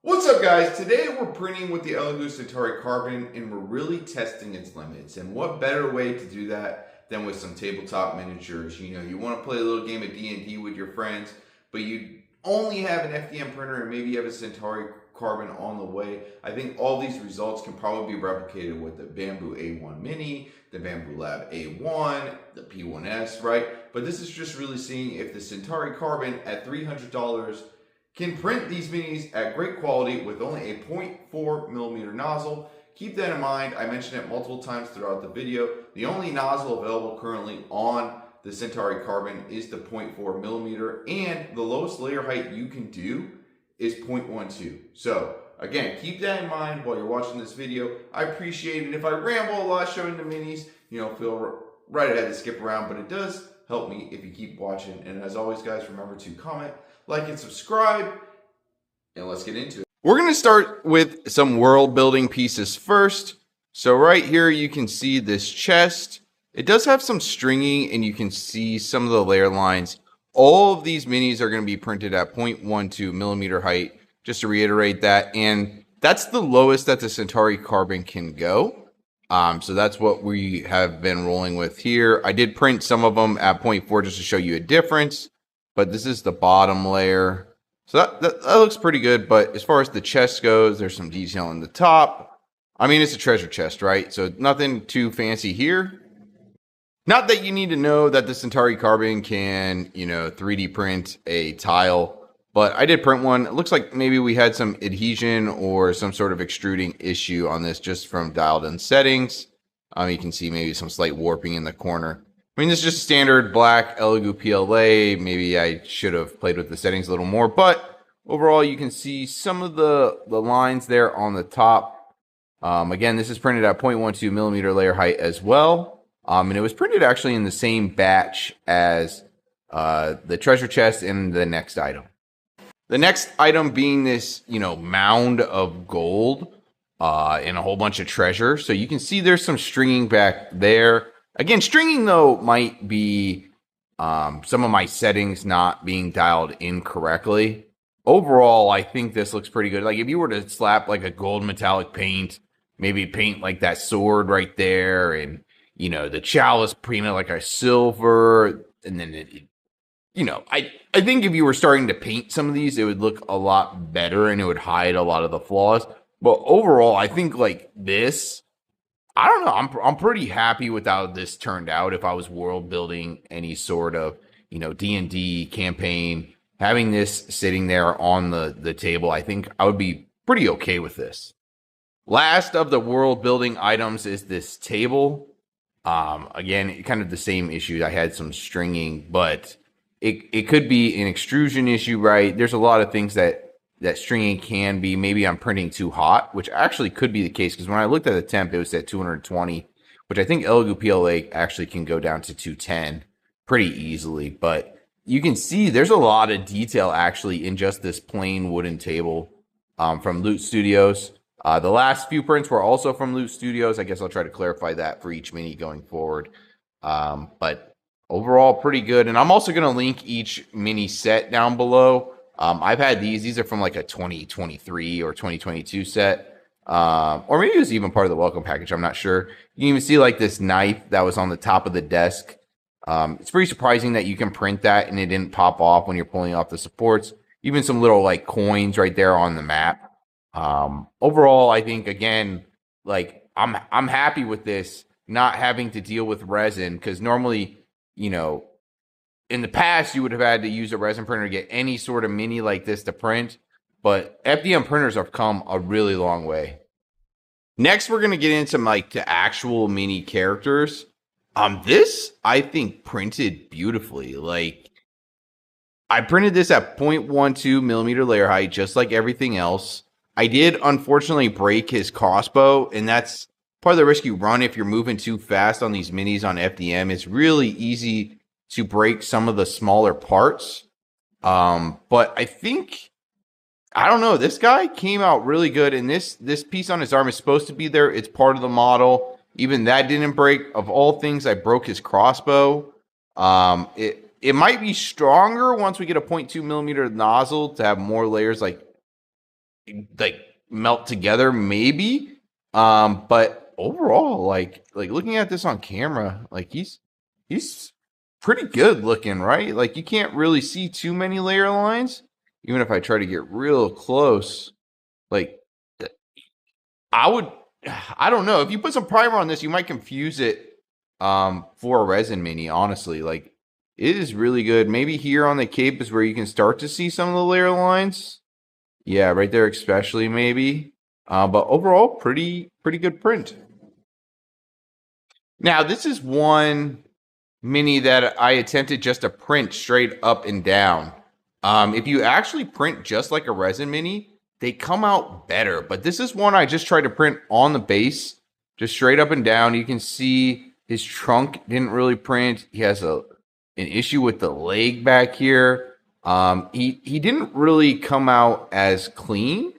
What's up, guys? Today we're printing with the Elegoo Centauri Carbon and we're really testing its limits. And what better way to do that than with some tabletop miniatures? You know, you want to play a little game of D&D with your friends, but you only have an FDM printer and maybe you have a Centauri Carbon on the way. I think all these results can probably be replicated with the Bamboo A1 Mini, the Bamboo Lab A1, the P1S, right? But this is just really seeing if the Centauri Carbon at $300 can print these minis at great quality with only a 0.4 millimeter nozzle. Keep that in mind. I mentioned it multiple times throughout the video. The only nozzle available currently on the Centauri Carbon is the 0.4 millimeter, and the lowest layer height you can do is 0.12. So again, keep that in mind while you're watching this video. I appreciate it if I ramble a lot showing the minis. You know, feel right ahead to skip around, but it does help me if you keep watching. And as always, guys, remember to comment, like, and subscribe, and let's get into it. We're going to start with some world building pieces first. So right here you can see this chest. It does have some stringing and you can see some of the layer lines. All of these minis are going to be printed at 0.12 millimeter height, just to reiterate that. And that's the lowest that the Centauri Carbon can go. So that's what we have been rolling with here. I did print some of them at 0.4 just to show you a difference. But this is the bottom layer. So that looks pretty good. But as far as the chest goes, there's some detail on the top. I mean, it's a treasure chest, right? So nothing too fancy here. Not that you need to know that the Centauri Carbon can, you know, 3D print a tile. But I did print one. It looks like maybe we had some adhesion or some sort of extruding issue on this just from dialed in settings. You can see maybe some slight warping in the corner. I mean, this is just standard black Elegoo PLA. Maybe I should have played with the settings a little more, but overall you can see some of the lines there on the top. Again, this is printed at 0.12 millimeter layer height as well. And it was printed actually in the same batch as the treasure chest and the next item. The next item being this, you know, mound of gold and a whole bunch of treasure. So you can see there's some stringing back there. Again, stringing, though, might be some of my settings not being dialed in correctly. Overall, I think this looks pretty good. Like, if you were to slap, like, a gold metallic paint, maybe paint, like, that sword right there, and, you know, the chalice painted like a silver, and then, you know, I think if you were starting to paint some of these, it would look a lot better, and it would hide a lot of the flaws. But overall, I think, like, this... I don't know. I'm pretty happy with how this turned out. If I was world building any sort of, you know, D&D campaign, having this sitting there on the table, I think I would be pretty okay with this. Last of the world building items is this table. Again, kind of the same issue. I had some stringing, but it could be an extrusion issue, right? There's a lot of things that stringing can be. Maybe I'm printing too hot, which actually could be the case, because when I looked at the temp, it was at 220, which I think Elegoo PLA actually can go down to 210 pretty easily. But you can see there's a lot of detail actually in just this plain wooden table from Loot Studios. The last few prints were also from Loot Studios. I guess I'll try to clarify that for each mini going forward. But overall, pretty good. And I'm also going to link each mini set down below. I've had these are from like a 2023 or 2022 set, or maybe it was even part of the welcome package. I'm not sure. You can even see like this knife that was on the top of the desk. It's pretty surprising that you can print that and it didn't pop off when you're pulling off the supports. Even some little like coins right there on the map. Overall, I think, again, like I'm happy with this, not having to deal with resin, because normally, you know, in the past, you would have had to use a resin printer to get any sort of mini like this to print, but FDM printers have come a really long way. Next, we're going to get into like the actual mini characters. This, I think, printed beautifully. Like, I printed this at 0.12 millimeter layer height, just like everything else. I did, unfortunately, break his crossbow, and that's part of the risk you run if you're moving too fast on these minis on FDM. It's really easy to break some of the smaller parts. But I think, I don't know, this guy came out really good. And this piece on his arm is supposed to be there. It's part of the model. Even that didn't break. Of all things, I broke his crossbow. It might be stronger once we get a 0.2 millimeter nozzle to have more layers like like melt together, maybe. But overall, like looking at this on camera, like he's pretty good looking, right? Like you can't really see too many layer lines, even if I try to get real close. Like I don't know. If you put some primer on this, you might confuse it for a resin mini, honestly. Like it is really good. Maybe here on the cape is where you can start to see some of the layer lines. Yeah, right there especially maybe. But overall, pretty good print. Now, this is one mini that I attempted just to print straight up and down. If you actually print just like a resin mini, they come out better. But this is one I just tried to print on the base, just straight up and down. You can see his trunk didn't really print. He has an issue with the leg back here. He didn't really come out as clean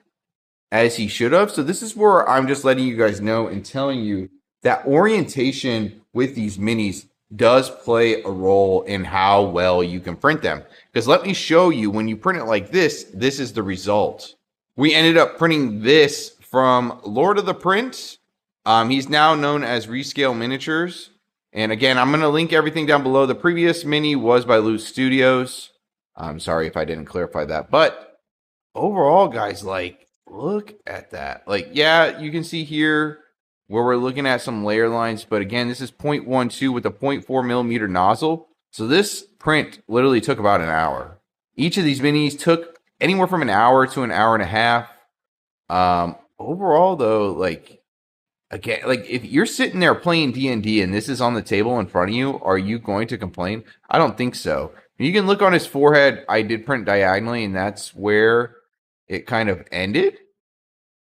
as he should have. So this is where I'm just letting you guys know and telling you that orientation with these minis does play a role in how well you can print them. Because let me show you, when you print it like this is the result. We ended up printing this from Lord of the Print. He's now known as Rescale Miniatures. And again, I'm going to link everything down below. The previous mini was by Loot Studios. I'm sorry if I didn't clarify that. But overall, guys, like, look at that. Like, yeah, you can see here where we're looking at some layer lines. But again, this is 0.12 with a 0.4 millimeter nozzle. So this print literally took about an hour. Each of these minis took anywhere from an hour to an hour and a half. Overall, though, like, again, like if you're sitting there playing D&D and this is on the table in front of you, are you going to complain? I don't think so. You can look on his forehead. I did print diagonally, and that's where it kind of ended.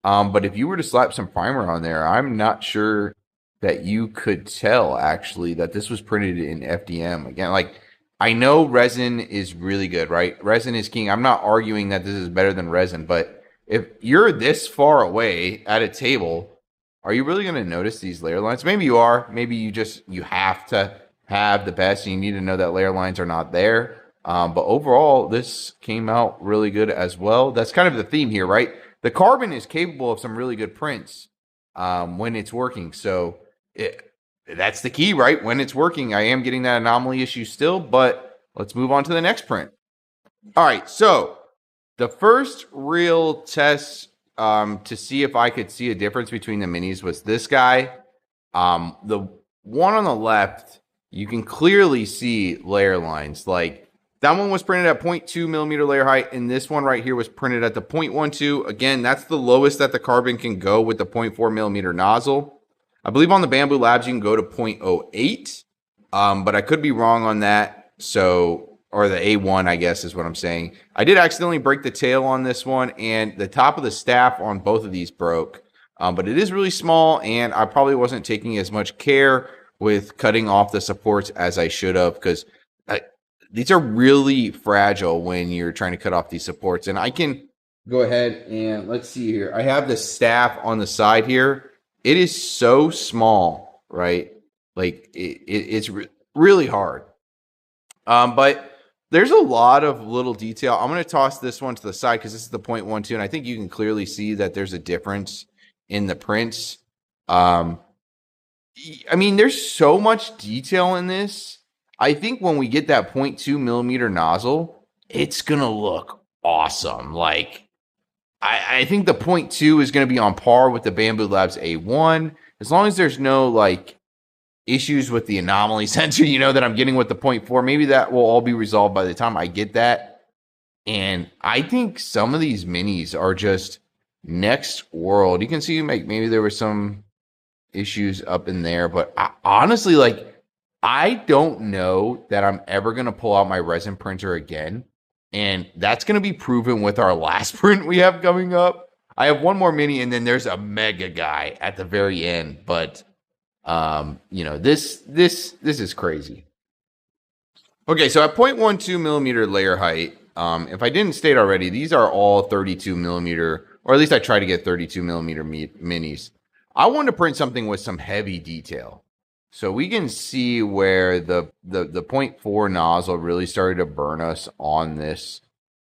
But if you were to slap some primer on there, I'm not sure that you could tell, actually, that this was printed in FDM. Again, like, I know resin is really good, right? Resin is king. I'm not arguing that this is better than resin, but if you're this far away at a table, are you really going to notice these layer lines? Maybe you are. Maybe you have to have the best and you need to know that layer lines are not there. But overall, this came out really good as well. That's kind of the theme here, right? The carbon is capable of some really good prints when it's working. So that's the key, right? When it's working, I am getting that anomaly issue still, but let's move on to the next print. All right, so the first real test to see if I could see a difference between the minis was this guy. The one on the left, you can clearly see layer lines. Like, that one was printed at 0.2 millimeter layer height, and this one right here was printed at the 0.12. Again, that's the lowest that the carbon can go with the 0.4 millimeter nozzle. I believe on the Bamboo Labs you can go to 0.08, but I could be wrong on that. So, or the A1, I guess is what I'm saying. I did accidentally break the tail on this one, and the top of the staff on both of these broke. But it is really small, and I probably wasn't taking as much care with cutting off the supports as I should have, because these are really fragile when you're trying to cut off these supports. And I can go ahead and let's see here. I have the staff on the side here. It is so small, right? Like it's really hard. But there's a lot of little detail. I'm going to toss this one to the side because this is the 0.12, and I think you can clearly see that there's a difference in the prints. I mean, there's so much detail in this. I think when we get that 0.2 millimeter nozzle, it's going to look awesome. Like, I think the 0.2 is going to be on par with the Bamboo Labs A1. As long as there's no, like, issues with the anomaly sensor, you know, that I'm getting with the 0.4, maybe that will all be resolved by the time I get that. And I think some of these minis are just next world. You can see, like, maybe there were some issues up in there, but honestly, like, I don't know that I'm ever going to pull out my resin printer again. And that's going to be proven with our last print we have coming up. I have one more mini, and then there's a mega guy at the very end. But, you know, this is crazy. Okay, so at 0.12 millimeter layer height, if I didn't state already, these are all 32 millimeter, or at least I try to get 32 millimeter minis. I want to print something with some heavy detail. So we can see where the 0.4 nozzle really started to burn us on this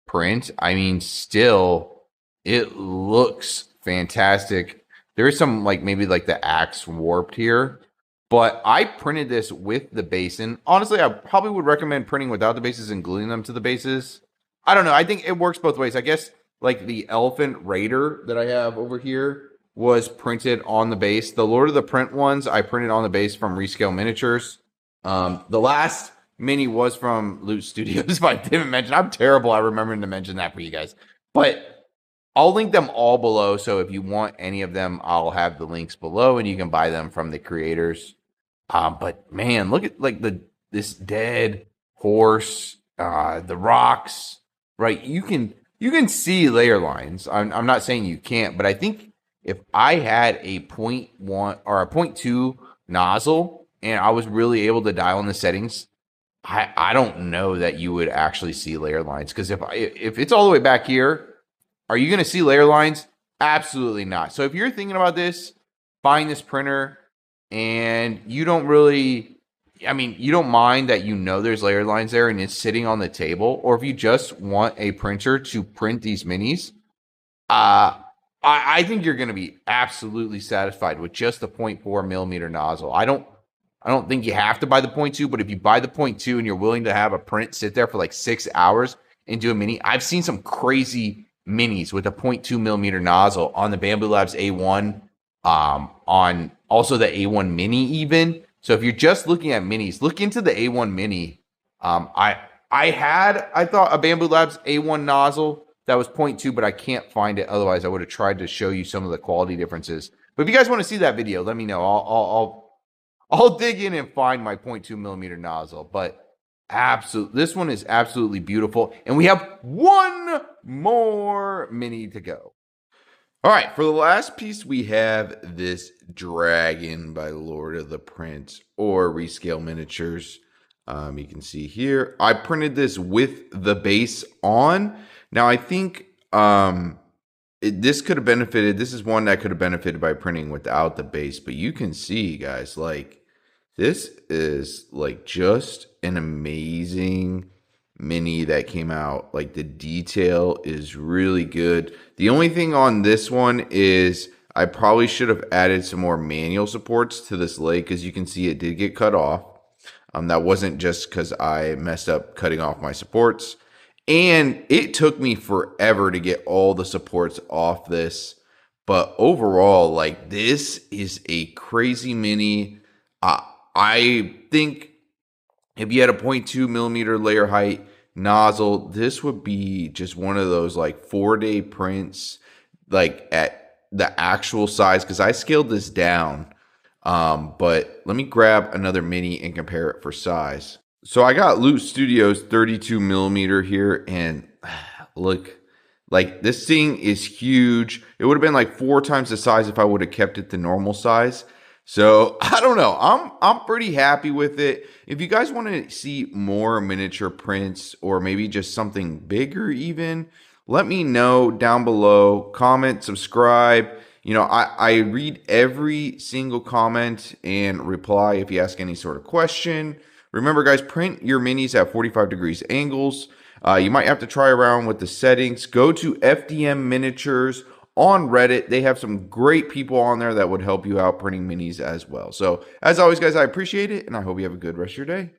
print. I mean, still, It looks fantastic. There is some like maybe like the axe warped here, but I printed this with the base. And honestly, I probably would recommend printing without the bases and gluing them to the bases. I don't know. I think it works both ways. I guess like the Elephant Raider that I have over here was printed on the base. The Lord of the Print ones I printed on the base from Rescale Miniatures. The last mini was from Loot Studios, if I didn't mention. I'm terrible at remembering to mention that for you guys. But I'll link them all below. So if you want any of them, I'll have the links below and you can buy them from the creators. But man, look at like this dead horse, the rocks, right? You can see layer lines. I'm not saying you can't, but I think if I had a 0.1 or a 0.2 nozzle and I was really able to dial in the settings, I don't know that you would actually see layer lines. Because if it's all the way back here, are you going to see layer lines? Absolutely not. So if you're thinking about this, buying this printer, and you don't really, I mean, you don't mind that there's layer lines there and it's sitting on the table, or if you just want a printer to print these minis, I think you're going to be absolutely satisfied with just the 0.4 millimeter nozzle. I don't think you have to buy the 0.2, but if you buy the 0.2 and you're willing to have a print sit there for like 6 hours and do a mini, I've seen some crazy minis with a 0.2 millimeter nozzle on the Bamboo Labs A1, on also the A1 Mini even. So if you're just looking at minis, look into the A1 Mini. I thought a Bamboo Labs A1 nozzle that was 0.2, but I can't find it. Otherwise, I would have tried to show you some of the quality differences. But if you guys want to see that video, let me know. I'll dig in and find my 0.2 millimeter nozzle. But this one is absolutely beautiful. And we have one more mini to go. All right, for the last piece, we have this dragon by Lord of the Print or Rescale Miniatures. You can see here, I printed this with the base on. Now, I think this could have benefited. This is one that could have benefited by printing without the base. But you can see, guys, like this is like just an amazing mini that came out. Like the detail is really good. The only thing on this one is I probably should have added some more manual supports to this leg, because you can see it did get cut off. That wasn't just because I messed up cutting off my supports. And it took me forever to get all the supports off this. But overall, like, this is a crazy mini. I think if you had a 0.2 millimeter layer height nozzle, this would be just one of those like 4-day prints, like at the actual size, because I scaled this down. But let me grab another mini and compare it for size. So I got Loot Studios 32 millimeter here, and look, like this thing is huge. It would have been like 4 times the size if I would have kept it the normal size. So I don't know. I'm pretty happy with it. If you guys want to see more miniature prints, or maybe just something bigger even, let me know down below. Comment, subscribe. You know, I read every single comment and reply if you ask any sort of question. Remember, guys, print your minis at 45 degrees angles. You might have to try around with the settings. Go to FDM Miniatures on Reddit. They have some great people on there that would help you out printing minis as well. So, as always, guys, I appreciate it, and I hope you have a good rest of your day.